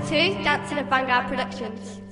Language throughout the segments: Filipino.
listening to Dancing of Vanguard Productions.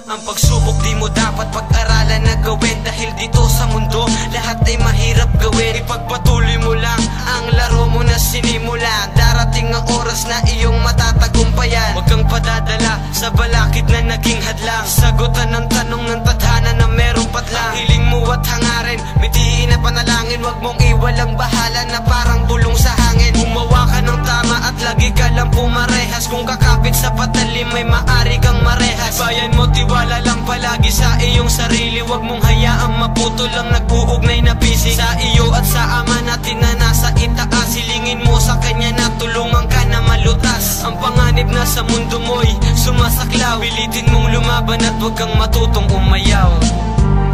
Ang pagsubok di mo dapat pag-aralan na gawin, dahil dito sa mundo lahat ay mahirap gawin. Ipagpatuloy mo lang ang laro mo na sinimula. Darating ang oras na iyong matatagumpayan. Huwag kang padadala sa balakid na naging hadlang. Sagutan ng tanong ng tadhana na merong patlang. Hiling mo at hangarin, mitiin na panalangin. Huwag mong iwalang bahala na parang bulong sa hangin. Gumawa ka ng tama at lagi ka lang pumarehas. Kung kakapit sa patalim may maari kang marehas. Bayan mo tiwala lang palagi sa iyong sarili. Huwag mong hayaang maputol ang nag-uugnay na bisig sa iyo at sa Ama natin na nasa itaas. Silingin mo sa Kanya na tulungan ka na malutas. Ang panganib na sa mundo mo'y sumasaklaw. Pilitin mong lumaban at huwag kang matutong umayaw.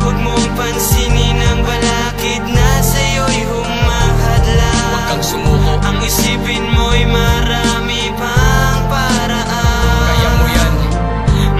Huwag mong pansinin ang balakid na sa'yo'y humahadlang. Huwag kang sumuko, ang isipin mo'y marami pang paraan. Kaya mo yan,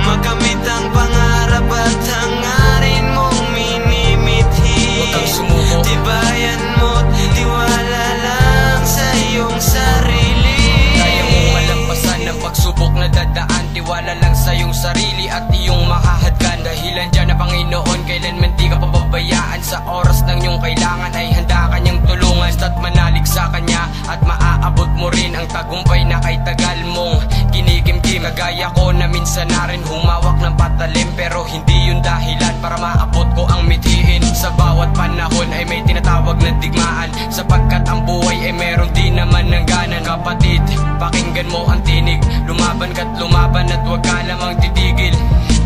makamit ang pangarap at hangarin mong minimithi. Huwag kang sumuko, tibayan mo't tiwala lang sa iyong sarili. Kaya mong malampasan ang pagsubok na dadaan. Tiwala lang sa iyong sarili at iyong makahadgan. Dahilan dyan na Panginoon, kailanman di ka pababayaan. Sa oras ng iyong kailangan ay handa ka niyang tulungan. Basta't manalig sa Kanya at maaabot mo rin ang tagumpay na kay tagal mong kinikimkim. Kagaya ko na minsan na rin humawak ng patalim, pero hindi yun dahilan para maabot ko ang mithiin. Sa bawat panahon ay may tinatawag na digmaan, sapagkat ang buhay ay meron din naman ng ganan. Kapatid, pakinggan mo ang tinig, lumaban ka't lumaban at huwag ka lamang titigil.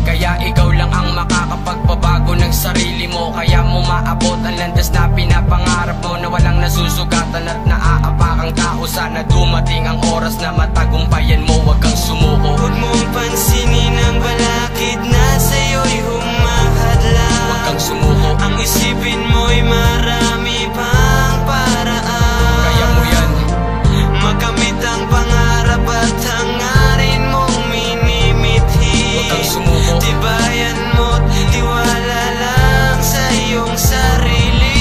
Kaya ikaw lang ang makakapagpabago ng sarili mo. Kaya mo maabot ang landas na pinapangarap mo, na walang nasusugatan at naaapakang tao. Sana dumating ang oras na matagumpayan mo. Huwag kang sumuko, huwag mong pansinin ang balakid na sa'yo'y humahadlang. Huwag kang sumuko, ang isipin mo'y marami pang paraan. Kaya mo yan, makamit ang pangarap at hangarin mong minimithi. Huwag kang sumuko, tibayan mo't tiwala lang sa iyong sarili.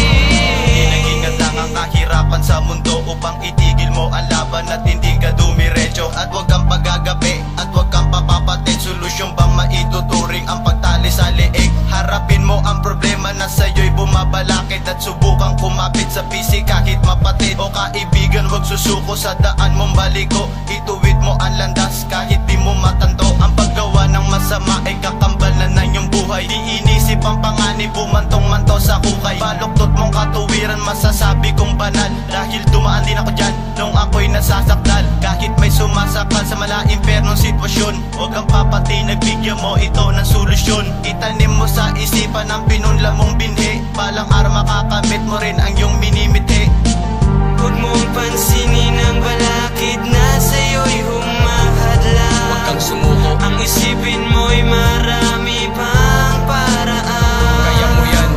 Ginag-ingat lang ang kahirapan sa mundo upang itigil mo ang laban at hindi ka dumiretso. At huwag kang paggagabi at huwag kang papapatid. Solusyon bang maituturing ang pagtali sa leeg? Harapin mo ang problema na sa'yo'y bumabalakid at subukang kumapit sa pisi kahit mapatid. O kaibigan, huwag susuko sa daan mong baliko. Ituwid mo ang landas kahit di mo matanto. Ang paggawa ng masama ay kakambal na ng iyong buhay. Di inisip ang panganib, bumantong-manto sa hukay. Baluktot mong katuwiran, masasabi kong banal, dahil dumaan din ako dyan nung ako'y nasasakdal. Kahit may sumasakal sa mala-impernong sitwasyon, huwag kang papatay, nagbigyan mo ito ng solusyon. Itanim mo sa isipan ang pinunla mong binhi, balang araw makakamit mo rin ang iyong minimithi. Huwag mong pansinin ang balakid na sa'yo'y humahadlang. Huwag kang sumuko, ang isipin mo'y marami pang paraan. Kaya mo yan,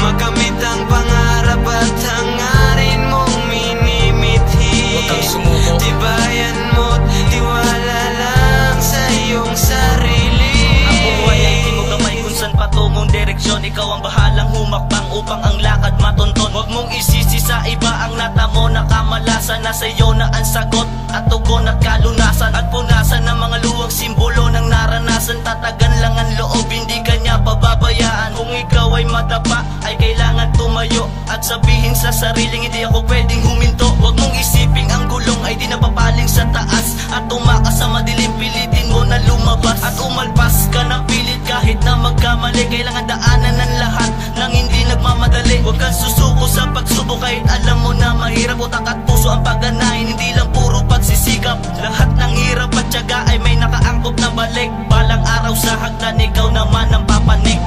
makamit ang pangarap at hangarin mong minimithi. Huwag kang sumuko, tibayan mo't tiwala lang sa iyong sarili. Ang buhay ay timog na may kung saan patungong direksyon. Ikaw ang bahalang humakbang upang ang lakad matunton. Huwag mong isisi sa iba ang natamo na kamalasan. Nasa iyo na ang sagot at tugon at kalunasan. At punasan ng mga luwang simbolo ng naranasan. Tatagan lang ang loob, hindi kanya pababayaan. Kung ikaw ay madapa, ay kailangan tumayo at sabihin sa sariling hindi ako pwedeng huminto. Huwag mong isiping ang gulong ay di napapaling sa taas at tumakas sa madilim. Pilitin mo na lumabas at umalpas ka ng pilit kahit na magkamali. Kailangan daanan ng lahat nang hindi nagmamadali. Huwag kang susuko sa pagsubok kahit alam mo na mahirap. Utak at puso ang pagganahin, hindi lang puro pagsisikap. Lahat ng hirap at tiyaga ay may nakaangkop na balik. Balang araw sa hagdan, ikaw naman ang papanik.